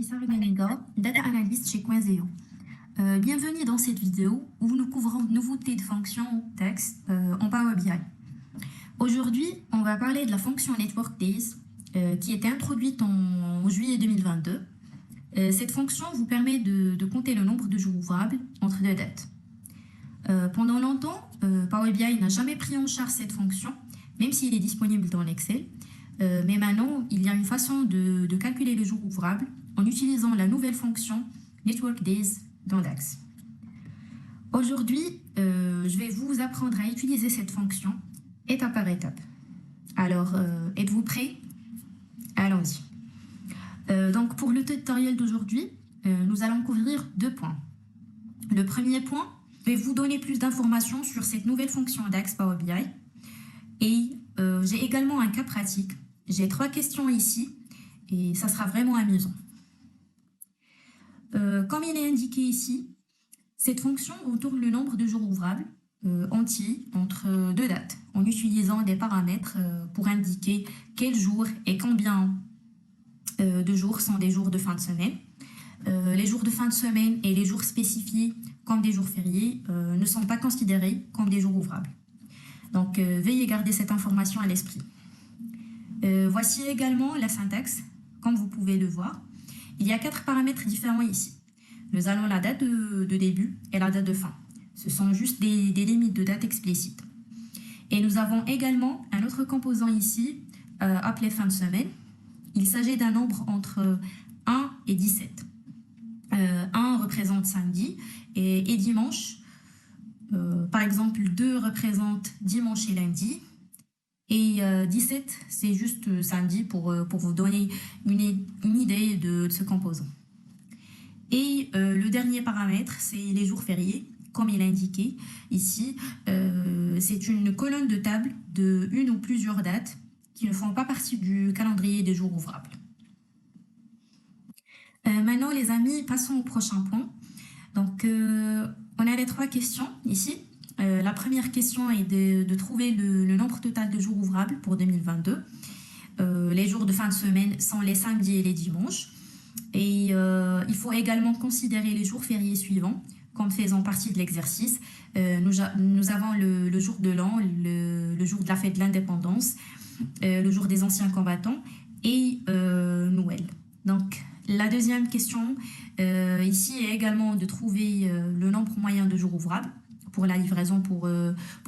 Sarah Ganiga, Data Analyst chez Coinzeo. Bienvenue dans cette vidéo où nous couvrons nouveautés de fonctions texte en Power BI. Aujourd'hui, on va parler de la fonction Network Days qui a été introduite en juillet 2022. Cette fonction vous permet de compter le nombre de jours ouvrables entre deux dates. Pendant longtemps, Power BI n'a jamais pris en charge cette fonction, même s'il est disponible dans l'Excel. Mais maintenant, il y a une façon de calculer le jour ouvrable en utilisant la nouvelle fonction Network Days dans DAX. Aujourd'hui, je vais vous apprendre à utiliser cette fonction étape par étape. Alors, êtes-vous prêts? Allons-y. Donc, pour le tutoriel d'aujourd'hui, nous allons couvrir deux points. Le premier point, je vais vous donner plus d'informations sur cette nouvelle fonction DAX Power BI. Et j'ai également un cas pratique. J'ai 3 questions ici et ça sera vraiment amusant. Comme il est indiqué ici, cette fonction retourne le nombre de jours ouvrables entiers entre deux dates en utilisant des paramètres pour indiquer quel jour et combien de jours sont des jours de fin de semaine. Les jours de fin de semaine et les jours spécifiés comme des jours fériés ne sont pas considérés comme des jours ouvrables. Donc, veuillez garder cette information à l'esprit. Voici également la syntaxe, comme vous pouvez le voir. Il y a 4 paramètres différents ici. Nous avons la date de début et la date de fin. Ce sont juste des limites de date explicites. Et nous avons également un autre composant ici, appelé fin de semaine. Il s'agit d'un nombre entre 1 et 17. 1 représente samedi et dimanche. Par exemple, 2 représente dimanche et lundi. Et 17, c'est juste samedi pour vous donner une idée de ce composant. Et le dernier paramètre, c'est les jours fériés, comme il est indiqué ici. C'est une colonne de table de une ou plusieurs dates qui ne font pas partie du calendrier des jours ouvrables. Maintenant, les amis, passons au prochain point. Donc, on a les 3 questions ici. La première question est de trouver le nombre total de jours ouvrables pour 2022. Les jours de fin de semaine sont les samedis et les dimanches. Et il faut également considérer les jours fériés suivants comme faisant partie de l'exercice. Nous avons le jour de l'an, le jour de la fête de l'indépendance, le jour des anciens combattants et Noël. Donc, la deuxième question ici est également de trouver le nombre moyen de jours ouvrables pour la livraison pour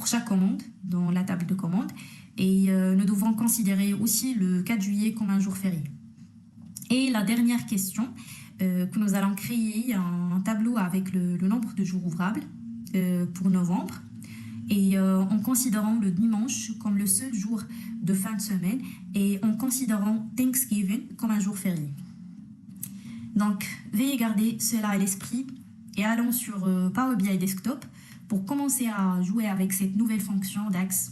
chaque commande dans la table de commande. Et nous devons considérer aussi le 4 juillet comme un jour férié. Et la dernière question, que nous allons créer un tableau avec le nombre de jours ouvrables pour novembre. Et en considérant le dimanche comme le seul jour de fin de semaine et en considérant Thanksgiving comme un jour férié. Donc, veuillez garder cela à l'esprit et allons sur Power BI Desktop pour commencer à jouer avec cette nouvelle fonction DAX.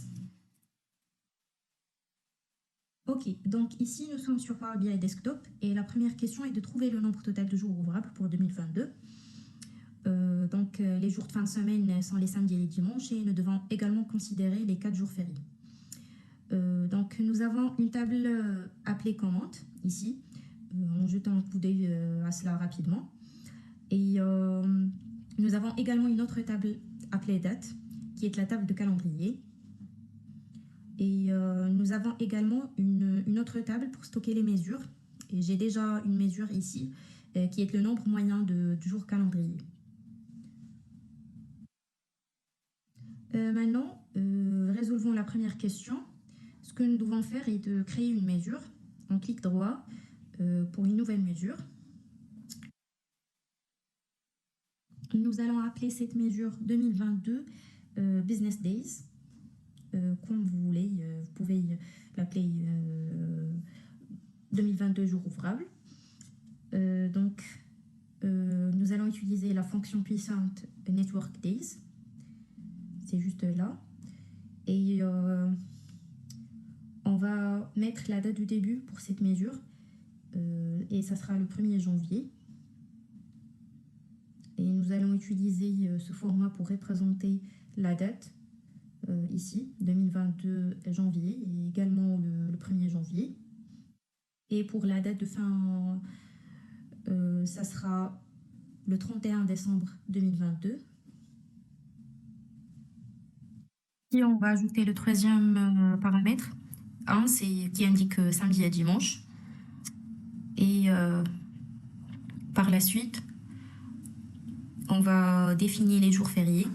Ok, donc ici nous sommes sur Power BI Desktop et la première question est de trouver le nombre total de jours ouvrables pour 2022. Donc les jours de fin de semaine sont les samedis et les dimanches et nous devons également considérer les 4 jours fériés. Donc nous avons une table appelée commande ici, en jetant un coup d'œil à cela rapidement. Et nous avons également une autre table appelée date qui est la table de calendrier. Et nous avons également une autre table pour stocker les mesures. Et j'ai déjà une mesure ici qui est le nombre moyen de jours calendrier. Maintenant, résolvons la première question. Ce que nous devons faire est de créer une mesure. On clique droit pour une nouvelle mesure. Nous allons appeler cette mesure 2022 Business Days. Comme vous voulez, vous pouvez l'appeler 2022 jours ouvrables. Donc, nous allons utiliser la fonction puissante Network Days. C'est juste là. Et on va mettre la date du début pour cette mesure. Et ça sera le 1er janvier. Et nous allons utiliser ce format pour représenter la date. Ici, 2022 janvier et également le 1er janvier. Et pour la date de fin ça sera le 31 décembre 2022. Et on va ajouter le troisième paramètre, 1, qui indique samedi et dimanche. Et par la suite, on va définir les jours fériés.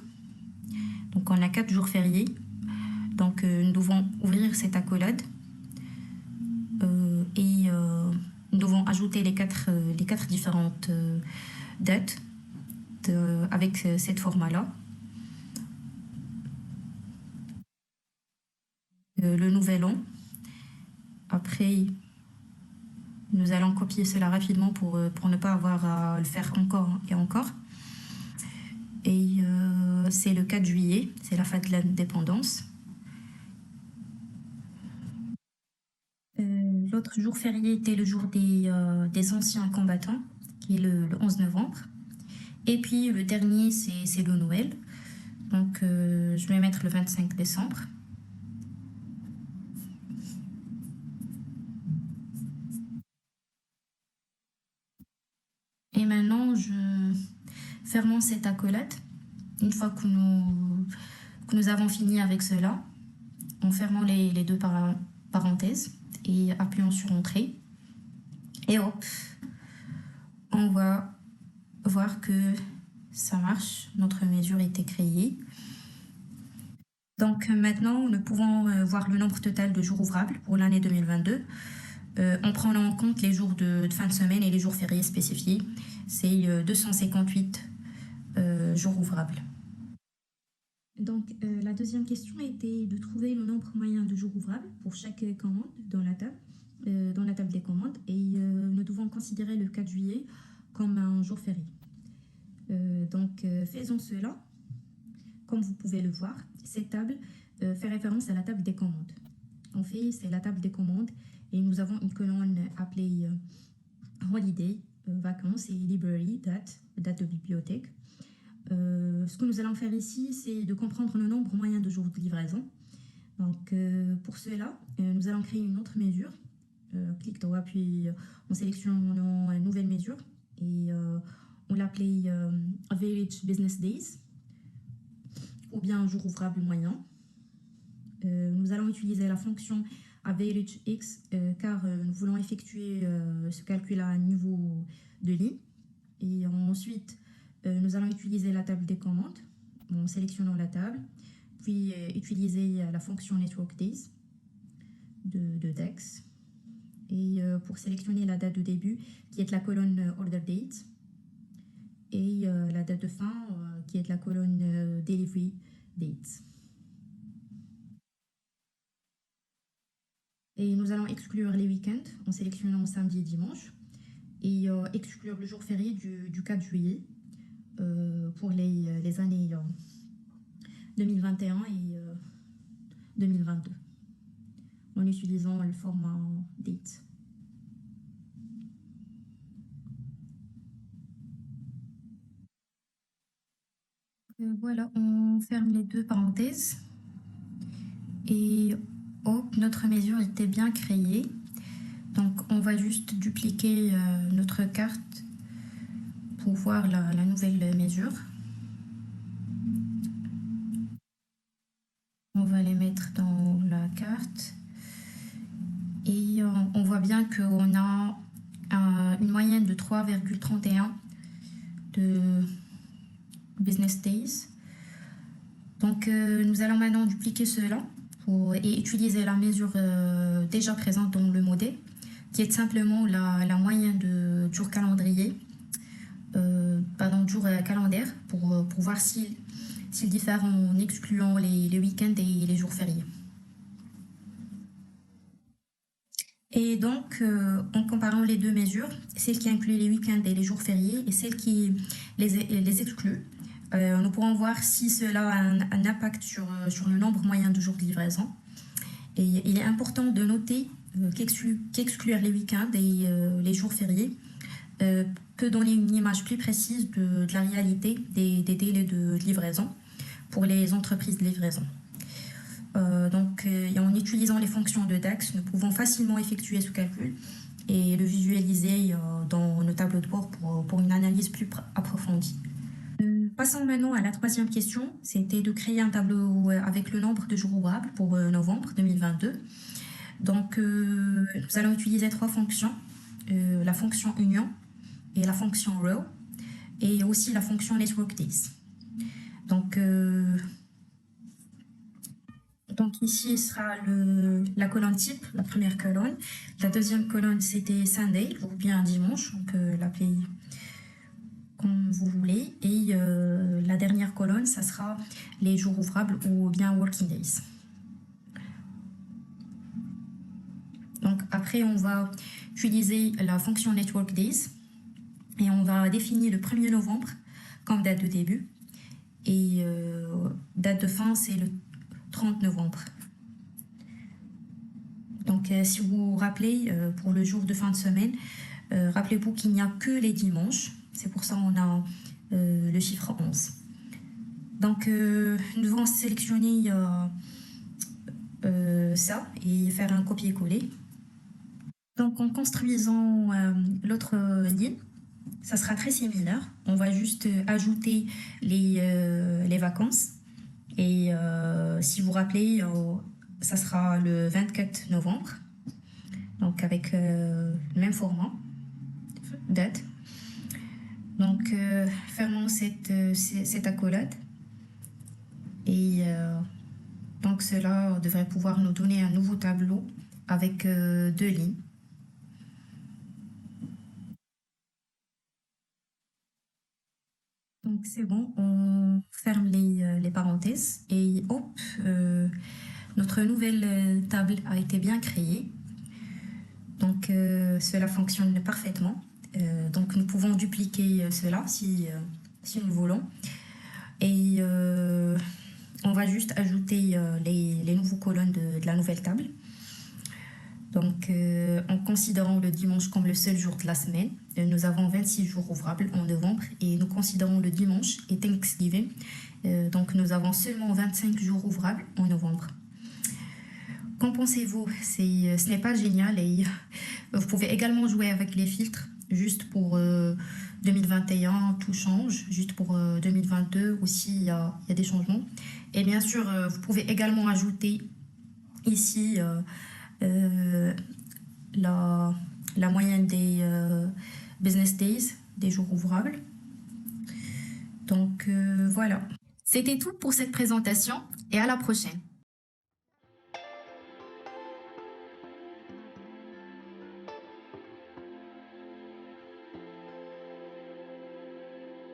Donc on a 4 jours fériés. Donc nous devons ouvrir cette accolade et nous devons ajouter les quatre différentes dates avec cette format-là. Le nouvel an. Après, nous allons copier cela rapidement pour ne pas avoir à le faire encore et encore. Et c'est le 4 juillet, c'est la fête de l'indépendance. L'autre jour férié était le jour des anciens combattants, qui est le 11 novembre. Et puis le dernier, c'est le Noël. Donc je vais mettre le 25 décembre. Et maintenant, je fermons cette accolade. Une fois que nous avons fini avec cela, en fermant les deux parenthèses et appuyons sur Entrée. Et hop, on va voir que ça marche, notre mesure était créée. Donc maintenant, nous pouvons voir le nombre total de jours ouvrables pour l'année 2022 en prenant en compte les jours de fin de semaine et les jours fériés spécifiés. C'est 258 jours ouvrables. Donc la deuxième question était de trouver le nombre moyen de jours ouvrables pour chaque commande dans la table des commandes, et nous devons considérer le 4 juillet comme un jour férié. Donc faisons cela. Comme vous pouvez le voir, cette table fait référence à la table des commandes. En fait, c'est la table des commandes et nous avons une colonne appelée Holiday, vacances, et Library, date de bibliothèque. Ce que nous allons faire ici, c'est de comprendre le nombre moyen de jours de livraison. Donc pour cela, nous allons créer une autre mesure. Clic droit, puis on sélectionne une nouvelle mesure et on l'appelait Average Business Days, ou bien jour ouvrable moyen. Nous allons utiliser la fonction AverageX car nous voulons effectuer ce calcul à un niveau de ligne. Et ensuite, nous allons utiliser la table des commandes en sélectionnant la table, puis utiliser la fonction Network Days de DEX. Et pour sélectionner la date de début, qui est la colonne Order Date, et la date de fin, qui est la colonne Delivery Date. Et nous allons exclure les week-ends en sélectionnant samedi et dimanche, et exclure le jour férié du 4 juillet pour les années 2021 et 2022, en utilisant le format date. Voilà, on ferme les deux parenthèses et hop, notre mesure était bien créée. Donc on va juste dupliquer notre carte pour voir la nouvelle mesure. On va les mettre dans la carte et on voit bien qu'on a une moyenne de 3,31 de business days. Donc nous allons maintenant dupliquer cela et utiliser la mesure déjà présente dans le modèle, qui est simplement la moyenne de jours calendrier, jours calendaires, pour voir s'il diffère en excluant les week-ends et les jours fériés. Et donc, en comparant les deux mesures, celle qui inclut les week-ends et les jours fériés et celle qui les exclut, nous pourrons voir si cela a un impact sur le nombre moyen de jours de livraison. Et il est important de noter qu'exclure les week-ends et les jours fériés peut donner une image plus précise de la réalité des délais de livraison pour les entreprises de livraison. Donc, en utilisant les fonctions de DAX, nous pouvons facilement effectuer ce calcul et le visualiser dans nos tableaux de bord pour une analyse plus approfondie. Passons maintenant à la troisième question, c'était de créer un tableau avec le nombre de jours ouvrables pour novembre 2022. Donc, nous allons utiliser trois fonctions, la fonction union et la fonction row et aussi la fonction network days. Donc ici sera la colonne type, la première colonne. La deuxième colonne c'était Sunday ou bien dimanche, on peut l'appeler comme vous voulez. Et la dernière colonne, ça sera les jours ouvrables ou bien working days. Donc après, on va utiliser la fonction network days et on va définir le 1er novembre comme date de début et date de fin, c'est le 30 novembre. Donc si vous vous rappelez, pour le jour de fin de semaine, rappelez-vous qu'il n'y a que les dimanches. C'est pour ça qu'on a le chiffre 11. Donc nous devons sélectionner ça et faire un copier-coller. Donc en construisant l'autre ligne, ça sera très similaire. On va juste ajouter les vacances. Et si vous vous rappelez, ça sera le 24 novembre. Donc avec le même format, date. Donc fermons cette accolade. Et donc cela devrait pouvoir nous donner un nouveau tableau avec deux lignes. Donc c'est bon, on ferme les parenthèses et hop, notre nouvelle table a été bien créée. Donc cela fonctionne parfaitement. Donc nous pouvons dupliquer cela si nous voulons. Et on va juste ajouter les nouveaux colonnes de la nouvelle table. Donc, en considérant le dimanche comme le seul jour de la semaine, nous avons 26 jours ouvrables en novembre et nous considérons le dimanche et Thanksgiving. Donc, nous avons seulement 25 jours ouvrables en novembre. Qu'en pensez-vous? Ce n'est pas génial et vous pouvez également jouer avec les filtres juste pour 2021, tout change. Juste pour 2022 aussi, il y a des changements. Et bien sûr, vous pouvez également ajouter ici la moyenne des business days, des jours ouvrables. Donc voilà. C'était tout pour cette présentation et à la prochaine.